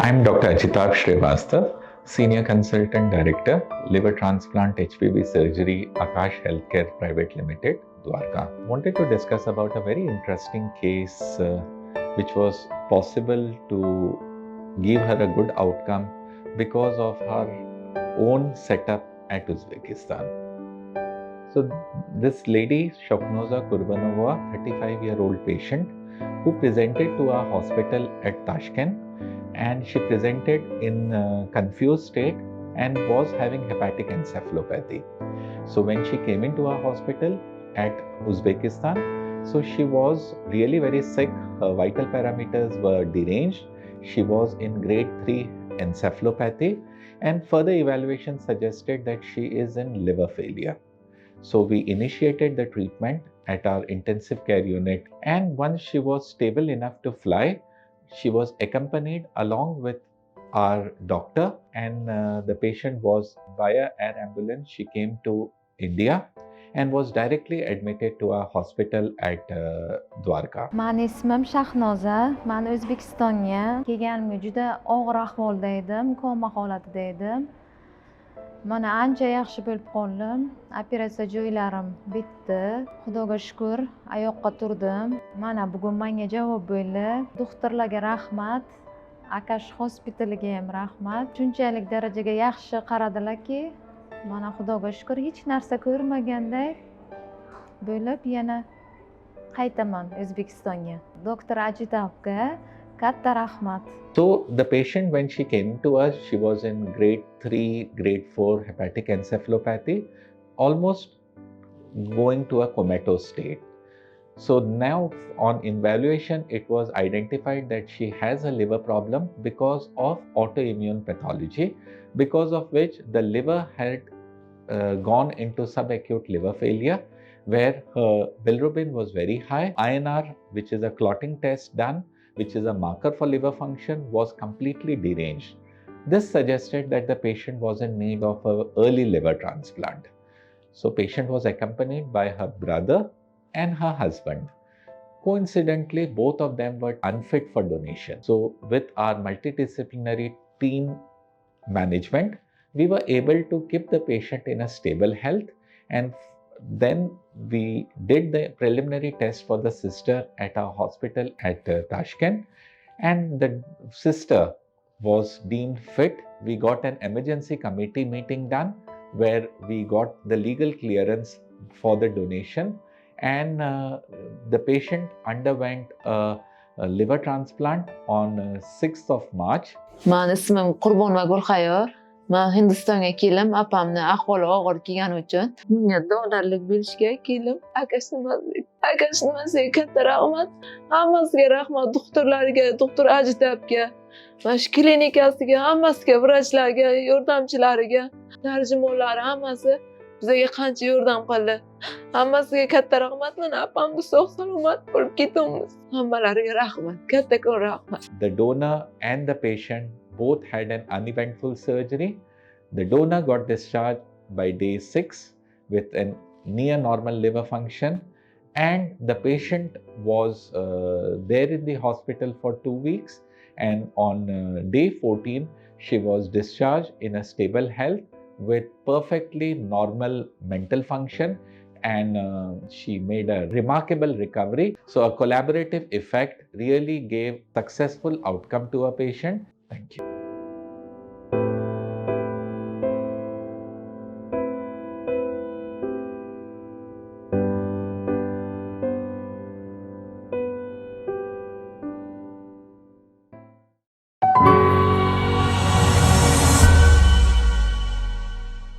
I'm Dr. Ajitabh Srivastava, Senior Consultant Director, Liver Transplant HPV Surgery, Aakash Healthcare Private Limited, Dwarka. Wanted to discuss about a very interesting case which was possible to give her a good outcome because of her own setup at Uzbekistan. So this lady, Shakhnoza Kurbanova, 35-year-old patient, who presented to our hospital at Tashkent, and she presented in confused state and was having hepatic encephalopathy. So when she came into our hospital at Uzbekistan, so she was really very sick. Her vital parameters were deranged. She was in grade 3 encephalopathy, and further evaluation suggested that she is in liver failure. So we initiated the treatment at our intensive care unit, and once she was stable enough to fly, she was accompanied along with our doctor, and the patient was via air ambulance. She came to India and was directly admitted to our hospital at Dwarka. Mani ismim Shakhnoza. Men O'zbekistonga kelganimga juda og'ir ahvolda edim, koma holatida edim. Mana ancha yaxshi bo'lib qoldim. Operatsiya joylarim bitdi. Xudoga shukr, oyoqqa turdim. Mana bugun menga javob bo'ldi. Doktorlarga rahmat. Aakash hospitaliga ham rahmat. Shunchalik darajaga yaxshi qaradilarki, mana xudoga shukr, hech narsa ko'rmaganday bo'lib yana qaytaman O'zbekistonga. Doktor Ajitabga katta rahmat. So the patient, when she came to us, she was in grade 3, grade 4 hepatic encephalopathy, almost going to a comatose state. So now on evaluation, it was identified that she has a liver problem because of autoimmune pathology, because of which the liver had gone into subacute liver failure, where her bilirubin was very high. INR, which is a clotting test done, which is a marker for liver function, was completely deranged. This suggested that the patient was in need of an early liver transplant. So patient was accompanied by her brother and her husband. Coincidentally, both of them were unfit for donation. So with our multidisciplinary team management, we were able to keep the patient in a stable health, and then we did the preliminary test for the sister at our hospital at Tashkent, and the sister was deemed fit. We got an emergency committee meeting done where we got the legal clearance for the donation, and the patient underwent a liver transplant on 6th of March. Men ismim 𝐒𝐚𝐯𝐷 𝐶𝐢𝐻. Men Hindistonga keldim, opamni ahvoli og'ir kelgani uchun menga donorlik berishga keldim. Akashimizga katta rahmat. Hammasiga rahmat, doktorlarga, doktor Ajitabga, mana shu klinikasiga, hammasiga, vrachlarga, yordamchilariga, tarjimonlari hammasi bizga qancha yordam qildi. Hammasiga katta rahmat. Mana opamni sog' salomat bo'lib ketamiz. Hammalariga rahmat, kattakon rahmat. The donor and the patient both had an uneventful surgery. The donor got discharged by day 6 with a near normal liver function, and the patient was there in the hospital for 2 weeks, and on day 14 she was discharged in a stable health with perfectly normal mental function, and she made a remarkable recovery. So a collaborative effect really gave successful outcome to a patient. Thank you.